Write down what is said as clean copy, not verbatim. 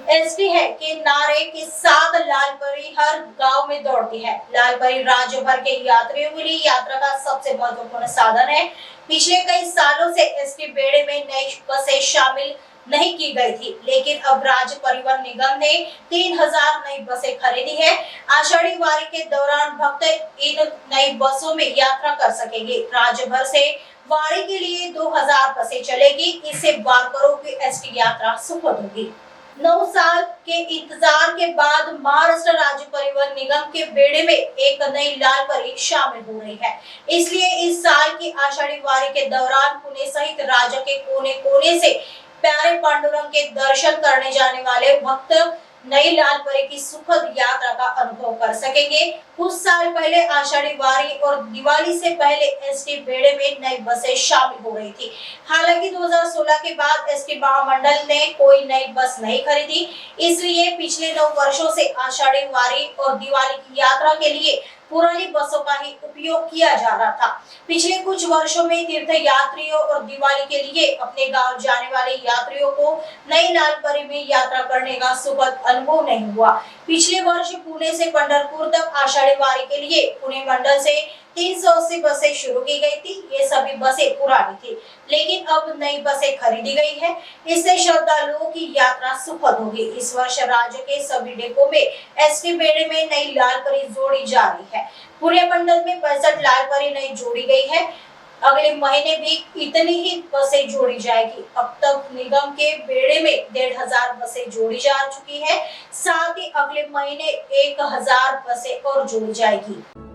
ST है के नारे के साथ लाल परी हर गांव में दौड़ती है। लाल परी राज्य भर के यात्रियों के लिए यात्रा का सबसे महत्वपूर्ण साधन है। पिछले कई सालों से एसटी बेड़े में नई बसें शामिल नहीं की गई थी, लेकिन अब राज्य परिवहन निगम ने 3000 नई बसें खरीदी है। आषाढ़ी वारी के दौरान भक्त इन नई बसों में यात्रा कर सकेंगे। राज्य भर से वारी के लिए 2000 बसें चलेगी। इससे वारकरों की एसटी यात्रा सुखद होगी। 9 साल के इंतजार के बाद महाराष्ट्र राज्य परिवहन निगम के बेड़े में एक नई लाल परी शामिल हो रही है। इसलिए इस साल की आषाढ़ी वारी के दौरान पुणे सहित राज्य के कोने-कोने से प्यारे पांडुरंग के दर्शन करने जाने वाले भक्त नई लाल परी की सुखद यात्रा का अनुभव कर सकेंगे। कुछ साल पहले आषाढ़ी वारी और दिवाली से पहले एसटी बेड़े में नई बसें शामिल हो रही थी। हालांकि 2016 के बाद एसटी महामंडल ने कोई नई बस नहीं खरीदी, इसलिए पिछले 9 वर्षों से आषाढ़ी वारी और दिवाली की यात्रा के लिए पुरानी बसों का ही उपयोग किया जा रहा था। पिछले कुछ वर्षों में तीर्थ यात्रियों और दिवाली के लिए अपने गांव जाने वाले यात्रियों को नई लाल परी में यात्रा करने का सुखद अनुभव नहीं हुआ। पिछले वर्ष पुणे से पंढरपुर तक आषाढ़ी वारी के लिए पुणे मंडल से 380 बसें शुरू की गई थी। ये सभी बसें पुरानी थी, लेकिन अब नई बसें खरीदी गई है। इससे श्रद्धालुओं की यात्रा सुखद होगी। इस वर्ष राज्य के सभी डिपो में एसटी बेड़े में नई लाल परी जोड़ी जा रही है। पुणे मंडल में 65 लाल परी नई जोड़ी गई है। अगले महीने भी इतनी ही बसें जोड़ी जाएगी। अब तक निगम के बेड़े में 1500 बसें जोड़ी जा चुकी है। साथ ही अगले महीने 1000 बसें और जोड़ी जाएगी।